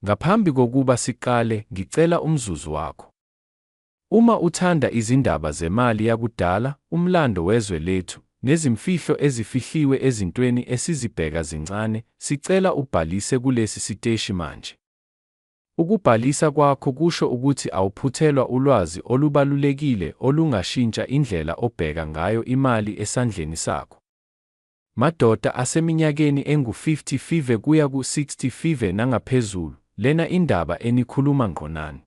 Ngaphambi kokuba siqale, ngicela umzuzu wakho. Uma uthanda izindaba zemali yakudala, umlando wezwe lethu, nezimfihlo ezifihliwe ezintweni esizibheka zincane, sicela ubhalise kulesi siteshi manje. Ukubhalisa kwakho kusho ukuthi awuphuthelwa ulwazi olubalulekile olungashintsha indlela obheka ngayo imali esandleni sakho. Madoda aseminyakeni engu-50 kuya ku-60 nangaphezulu, lena indaba enikhuluma ngonani.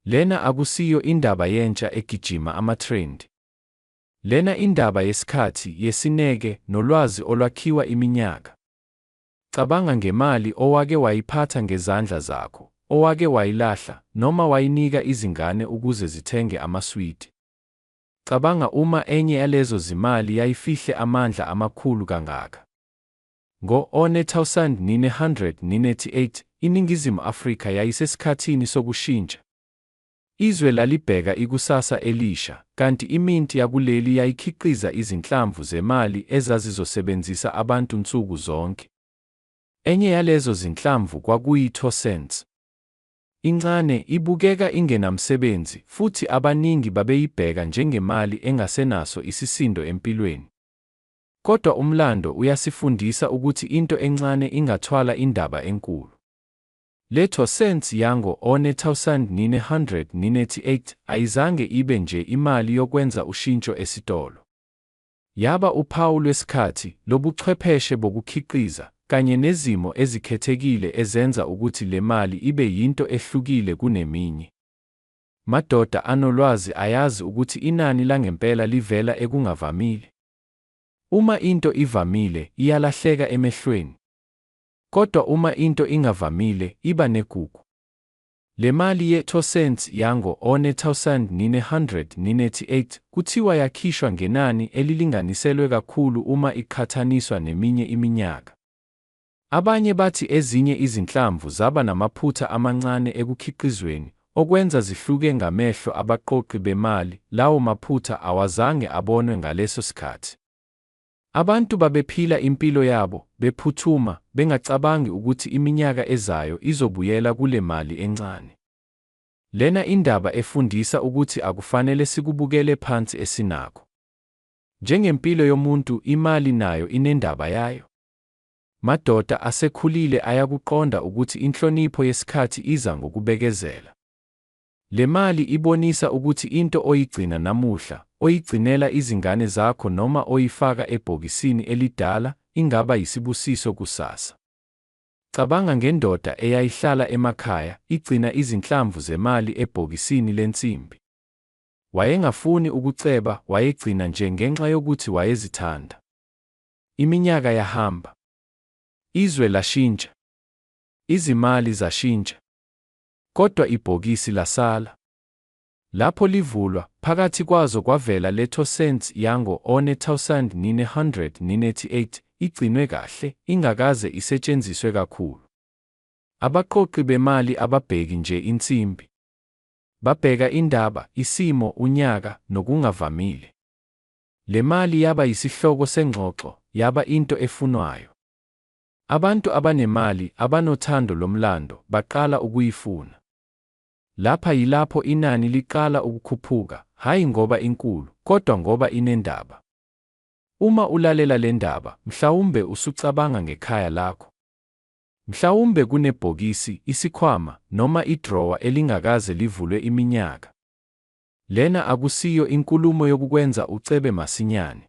Lena akusiyo indaba yentsha egijima amathrendi. Lena indaba yesikhathi, yesineke, nolwazi olwakhiwa iminyaka. Cabanga ngemali owake wayiphatha ngezandla zakho, owake wayilahla, noma wayinika izingane ukuze zithenge amaswidi. Cabanga uma enye yalezo zimali yayifihle amandla amakhulu kangaka. Ngo-1998, iNingizimu Afrika yayisesikhathini sokushintsha. Izwe lalibheka ikusasa elisha, kanti iminti yakuleli yayikhiqiza izinhlamvu zemali ezazizosebenzisa abantu nsuku zonke. Enye yalezo zinhlamvu kwakuyi-2 cents. Incane, ibukeka ingenamsebenzi, futhi abaningi babeyibheka njengemali engasenaso isisindo empilweni. Kodwa umlando uyasifundisa ukuthi into encane ingathwala indaba enkulu. Le 2 cents yango-1998 ayizange ibe nje imali yokwenza ushintsho esitolo. Yaba uphawu lwesikhathi, lobuchwepheshe bokukhiqiza, kanye nezimo ezikhethekile ezenza ukuthi le mali ibe yinto ehlukile kuneminye. Madoda anolwazi ayazi ukuthi inani langempela livela ekungavamile. Uma into ivamile, iyalahleka emehlweni. Kodwa uma into ingavamile, iba negugu. Le mali ye-2 cents yango-1998 kuthiwa yakhishwa ngenani elilinganiselwe kakhulu uma iqhathaniswa neminye iminyaka. Abanye bathi ezinye izinhlamvu zaba namaphutha amancane ekukhiqizweni, okwenza zihluke ngamehlo abaqoqi bemali. Lawo maphutha awazange abonwe ngaleso sikhathi. Abantu babephila impilo yabo, bephuthuma, bengacabangi ukuthi iminyaka ezayo izobuyela kule mali encane. Lena indaba efundisa ukuthi akufanele sikubukele phansi esinakho. Njengempilo yomuntu, imali nayo inendaba yayo. Madoda asekhulile ayakuqonda ukuthi inhlonipho yesikhathi iza ngokubekezela. Le mali ibonisa ukuthi into oyigcina namuhla, oyigcinela izingane zakho noma oyifaka ebhokisini elidala, ingaba yisibusiso kusasa. Cabanga ngendoda eyayihlala emakhaya, igcina izinhlamvu zemali ebhokisini lensimbi. Wayengafuni ukuceba, wayegcina nje ngenxa yokuthi wayezithanda. Iminyaka yahamba. Izwe lashintsha. Izimali zashintsha. Kodwa ibhokisi lasala. Lapho livulwa, phakathi kwazo kwavela le 2 cents yango-1998, igcinwe kahle, ingakaze isetshenziswe kakhulu. Abaqoqi bemali ababheki nje insimbi. Babheka indaba, isimo, unyaka, nokungavamile. Le mali yaba yisihloko sengxoxo, yaba into efunwayo. Abantu abanemali, abanothando lomlando, baqala ukuyifuna. Lapha yilapho inani liqala ukukhuphuka, hayi ngoba inkulu, kodwa ngoba inendaba. Uma ulalela le ndaba, mhlawumbe usucabanga ngekhaya lakho. Mhlawumbe kunebhokisi, isikhwama, noma idrowa elingakaze livulwe iminyaka. Lena akusiyo inkulumo yokukwenza ucebe masinyane.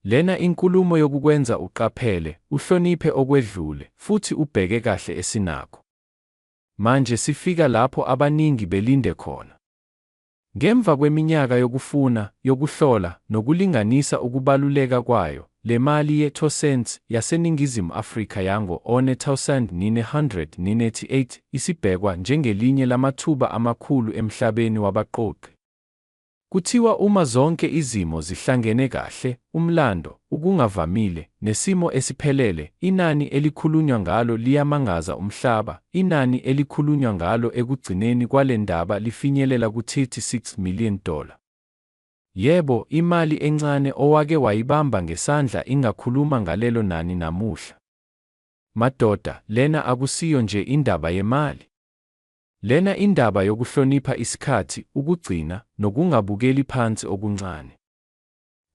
Lena inkulumo yokukwenza uqaphele, uhloniphe okwedlule, futhi ubheke kahle esinakho. Manje sifika lapho abaningi belinde khona. Ngemva kweminyaka yokufuna, yokuhlola, nokulinganisa ukubaluleka kwayo, le mali ye-2 cents yaseNingizimu Afrika yango-1998 isibhekwa njengelinye lamathuba amakhulu emhlabeni wabaqoqi. Kuthiwa uma zonke izimo zihlangene kahle, umlando, ukungavamile, nesimo esiphelele, inani elikhulunywa ngalo liyamangaza umhlaba. Inani elikhulunywa ngalo ekugcineni kwale ndaba lifinyelela ku-$36 million. Yebo, imali encane owake wayibamba ngesandla ingakhuluma ngalelo nani namuhla. Madoda, lena akusiyo nje indaba yemali. Lena indaba yokuhlonipha isikhathi, ukugcina, nokungabukeli phansi okuncane.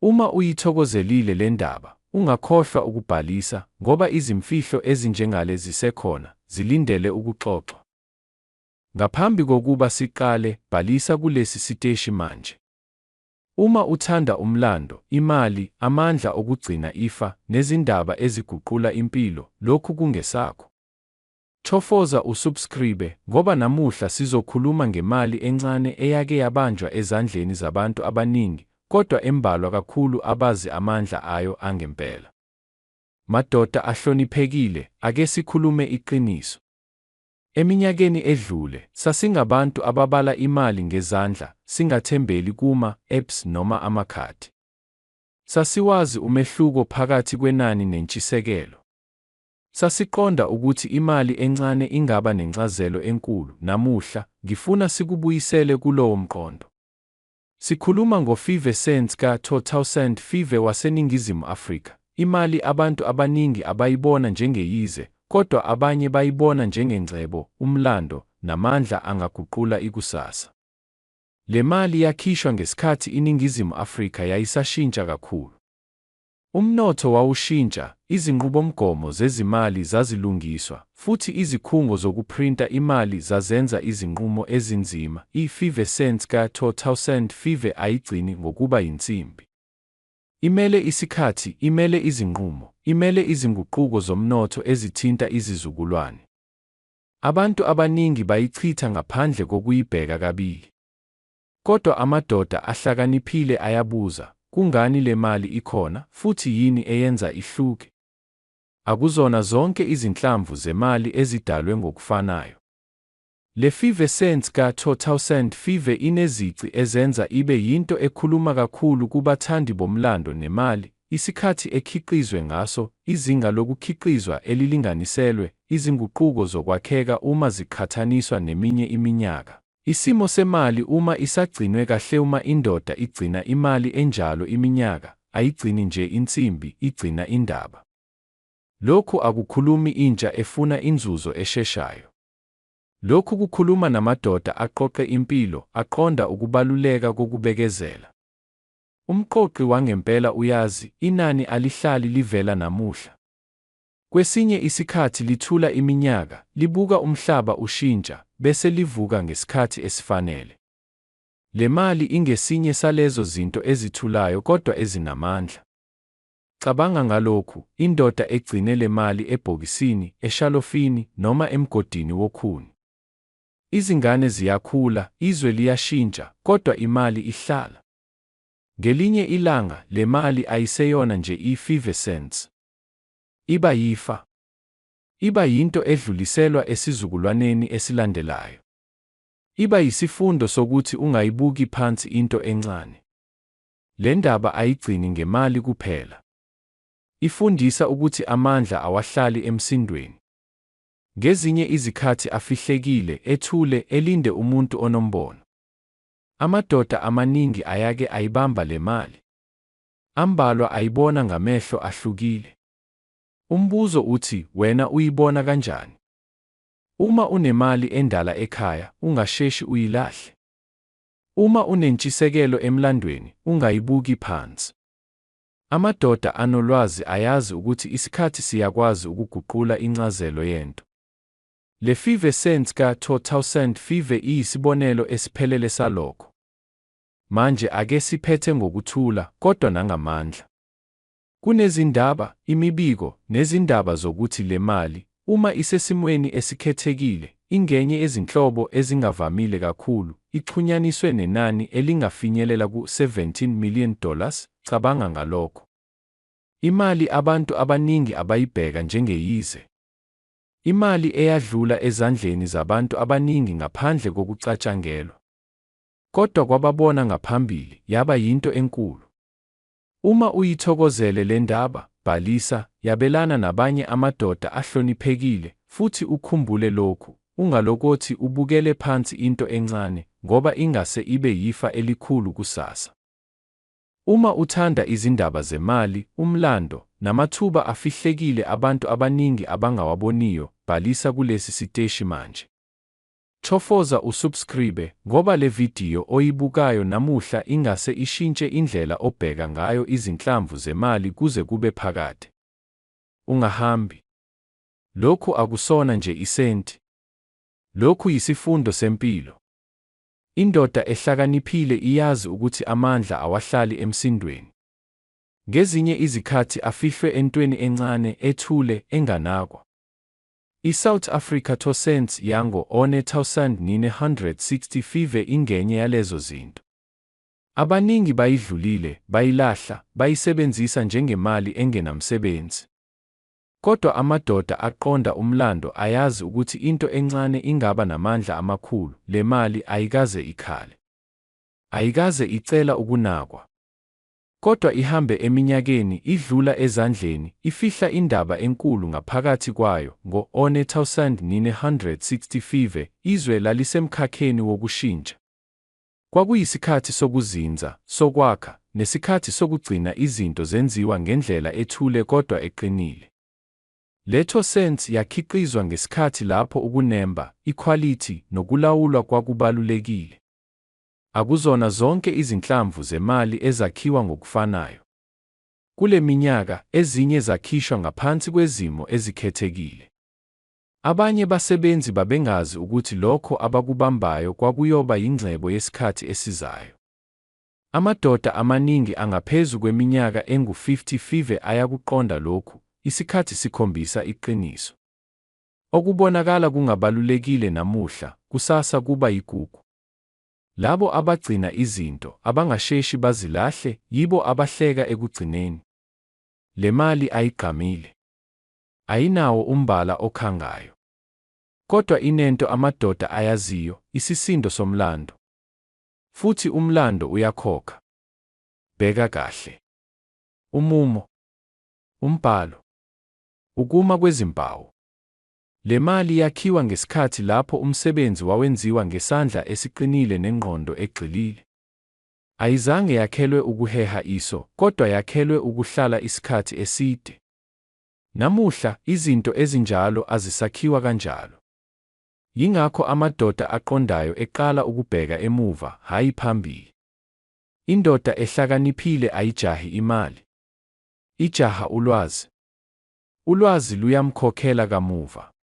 Uma uyithokozelile le ndaba, ungakhohlwa ukubhalisa, ngoba izimfihlo ezinjengale zisekhona, zilindele ukuxoxwa. Ngaphambi kokuba siqale, bhalisa kulesi siteshi manje. Uma uthanda umlando, imali, amandla okugcina ifa, nezindaba eziguqula impilo, lokhu kungesakho. Chofoza usubscribe, ngoba namuhla sizokhuluma ngemali encane eyake yabanjwa ezandleni zabantu abaningi, kodwa embalwa kakhulu abazi amandla ayo angempela. Madoda ahloniphekile, ake sikhulume iqiniso. Eminyakeni edlule, sasingabantu ababala imali ngezandla, singathembeli kuma-apps noma amakhadi. Sasiwazi umehluko phakathi kwenani nentshisekelo. Sasiqonda ukuthi imali encane ingaba nencazelo enkulu. Namuhla, ngifuna sikubuyisele kulowo mqondo. Sikhuluma ngo-50 cents ka-2000 50 waseNingizimu Afrika. Imali abantu abaningi abayibona njengeyize, kodwa abanye bayibona njengengcebo, umlando, namandla angaguqula ikusasa. Le mali yakhishwa ngesikhathi iNingizimu Afrika yayisashintsha kakhulu. Umnotho wawushintsha, izinqubomgomo zezimali zazilungiswa, futhi izikhungo zokuprinta imali zazenza izinqumo ezinzima. I-50 cents ka-2000 50 ayigcini ngokuba yinsimbi. Imele isikhathi, imele izinqumo, imele izinguquko zomnotho ezithinta izizukulwane. Abantu abaningi bayichitha ngaphandle kokuyibheka kabili. Kodwa amadoda ahlakaniphile ayabuza, kungani le mali ikhona, futhi yini eyenza ihluke? Akuzona zonke izinhlamvu zemali ezidalwe ngokufanayo. Le 50 cents ka-2000 50 inezici ezenza ibe yinto ekhuluma kakhulu kubathandi bomlando nemali, isikhathi ekhiqizwe ngaso, izinga lokukhiqizwa elilinganiselwe, izinguquko zokwakheka uma ziqhathaniswa neminye iminyaka. Isimo semali uma isagcinwe kahle. Uma indoda igcina imali enjalo iminyaka, ayigcini nje insimbi, igcina indaba. Lokhu akukhulumi intsha efuna inzuzo esheshayo. Lokhu kukhuluma namadoda aqoqe impilo, aqonda ukubaluleka kokubekezela. Umqoqi wangempela uyazi, inani alihlali livela namuhla. Kwesinye isikhathi lithula iminyaka, libuka umhlaba ushintsha, bese livuka ngesikhathi esifanele. Le mali ingesinye salezo zinto ezithulayo kodwa ezinamandla. Cabanga ngalokhu, indoda egcine le mali ebhokisini, eshalofini, noma emgodini wokhuni. Izingane ziyakhula, izwe liyashintsha, kodwa imali ihlala. Ngelinye ilanga, le mali ayiseyona nje i-50 cents. Iba yifa. Iba yinto edluliselwa esizukulwaneni esilandelayo. Iba yisifundo sokuthi ungayibuki phansi into encane. Le ndaba ayigcini ngemali kuphela. Ifundisa ukuthi amandla awahlali emsindweni. Ngezinye izikhathi afihlekile, ethule, elinde umuntu onombono. Amadoda amaningi ayake ayibamba le mali. Ambalwa ayibona ngamehlo ahlukile. Umbuzo uthi, wena uyibona kanjani? Uma unemali endala ekhaya, ungasheshi uyilahle. Uma unentshisekelo emlandweni, ungayibuki phansi. Amadoda anolwazi ayazi ukuthi isikhathi siyakwazi ukuguqula incazelo yento. Le 50 cents ka-2000 50 iyisibonelo esiphelele salokho. Manje ake siphethe ngokuthula, kodwa nangamandla. Kunezindaba, imibiko, nezindaba zokuthi le mali, uma isesimweni esikhethekile, ingenye ezinhlobo ezingavamile kakhulu, ixhunyaniswe nenani elingafinyelela ku-$17 million. Cabanga ngalokho. Imali abantu abaningi abayibheka njengeyize. Imali eyadlula ezandleni zabantu abaningi ngaphandle kokucatshangelwa. Kodwa kwababona ngaphambili, yaba yinto enkulu. Uma uyithokozele le ndaba, bhalisa, yabelana nabanye amadoda ahloniphekile, futhi ukhumbule lokhu, ungalokothi ubukele phansi into encane, ngoba ingase ibe yifa elikhulu kusasa. Uma uthanda izindaba zemali, umlando, namathuba afihlekile abantu abaningi abangawaboniyo, bhalisa kulesi siteshi manje. Chofoza usubscribe ngoba le vidiyo oyibukayo namuhla ingase ishintshe indlela obheka ngayo izinhlamvu zemali kuze kube phakade. Ungahambi. Lokhu akusona nje isenti. Lokhu yisifundo sempilo. Indoda ehlakaniphile iyazi ukuthi amandla awahlali emsindweni. Ngezinye izikhathi afihlwe entweni encane, ethule, enganakwa. ISouth Africa Toscents yango -1965 ingenye yalezo zinto. Abaningi bayidlulile, bayilahla, bayisebenzisa njengemali engenamsebenzi. Kodwa amadoda aqonda umlando ayazi ukuthi into encane ingaba namandla amakhulu. Le mali ayikaze ikhale. Ayikaze icela ukunakwa. Kodwa ihambe eminyakeni, idlula ezandleni, ifihla indaba enkulu ngaphakathi kwayo. Ngo-1965 izwe lalisemkhakheni wokushintsha. Kwakuyisikhathi sokuzinza, sokwakha, nesikhathi sokugcina izinto zenziwa ngendlela ethule kodwa eqinile. Le Toscents yakhiqizwa ngesikhathi lapho ukunemba, ikhwalithi, nokulawulwa kwakubalulekile. Akuzona zonke izinhlamvu zemali ezakhiwa ngokufanayo. Kule minyaka, ezinye zakhishwa ngaphansi kwezimo ezikhethekile. Abanye basebenzi babengazi ukuthi lokho abakubambayo kwakuyoba yingcebo yesikhathi esizayo. Amadoda amaningi angaphezu kweminyaka engu-55 ayakuqonda lokhu. Isikhathi sikhombisa iqiniso. Okubonakala kungabalulekile namuhla, kusasa kuba yigugu. Labo abagcina izinto, abangasheshi bazilahle, yibo abahleka ekugcineni. Le mali ayigqamile. Ayinawo umbala okhangayo. Kodwa inento amadoda ayaziyo, isisindo somlando. Futhi umlando uyakhokha. Bheka kahle. Umumo. Umbhalo. Ukuma kwezimpawu. Le mali yakhiwa ngesikhathi lapho umsebenzi wawenziwa ngesandla esiqinile nengqondo egxilile. Ayizange yakhelwe ukuheha iso, kodwa yakhelwe ukuhlala isikhathi eside. Namuhla, izinto ezinjalo azisakhiwa kanjalo. Yingakho amadoda aqondayo eqala ukubheka emuva, hayi phambili. Indoda ehlakaniphile ayijahi imali. Ijaha ulwazi. Ulwazi luyamkhokhela kamuva.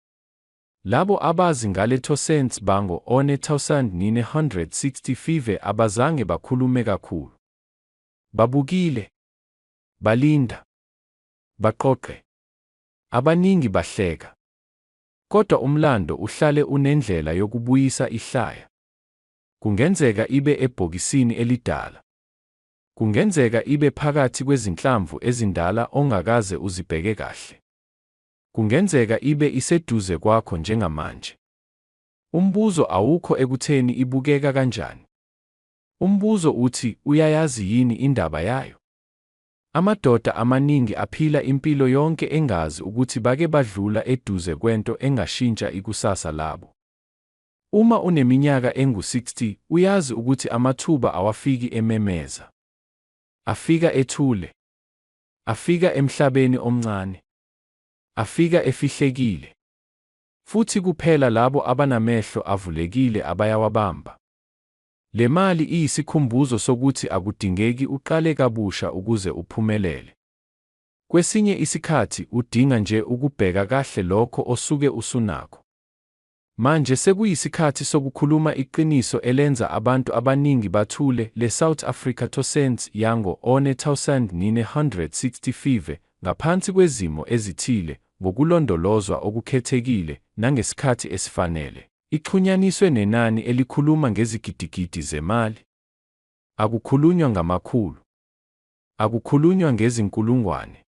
Labo abazi ngale Toscents bango-1965 abazange bakhulume kakhulu. Babukile. Balinda. Baqoqe. Abaningi bahleka. Kodwa umlando uhlale unendlela yokubuyisa ihlaya. Kungenzeka ibe ebhokisini elidala. Kungenzeka ibe phakathi kwezinhlamvu ezindala ongakaze uzibheke kahle. Kungenzeka ibe iseduze kwakho njengamanje. Umbuzo awukho ekutheni ibukeka kanjani. Umbuzo uthi, uyayazi yini indaba yayo? Amadoda amaningi aphila impilo yonke engazi ukuthi bake badlula eduze kwento engashintsha ikusasa labo. Uma uneminyaka engu-60, uyazi ukuthi amathuba awafiki ememeza. Afika ethule. Afika emhlabeni omncane. Afika efihlekile. Futhi kuphela labo abanamehlo avulekile abayawabamba. Le mali iyisikhumbuzo sokuthi akudingeki uqale kabusha ukuze uphumelele. Kwesinye isikhathi udinga nje ukubheka kahle lokho osuke usunakho. Manje sekuyisikhathi sokukhuluma iqiniso elenza abantu abaningi bathule. Le South Africa Toscents yango-1965 ngaphansi kwezimo ezithile, ngokulondolozwa okukhethekile nangesikhathi esifanele, ixhunyaniswe nenani elikhuluma ngezigidigidi zemali. Akukhulunywa ngamakhulu. Akukhulunywa ngezinkulungwane.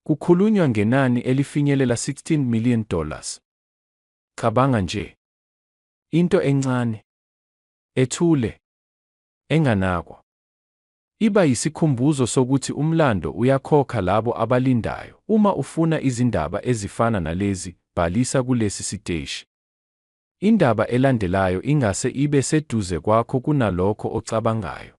Kukhulunywa ngenani elifinyelela $16 million. Cabanga nje. Into encane. Ethule. Enganakwa. Iba yisikhumbuzo sokuthi umlando uyakhokha labo abalindayo. Uma ufuna izindaba ezifana nalezi, bhalisa kulesi siteshi. Indaba elandelayo ingase ibe seduze kwakho kunalokho ocabangayo.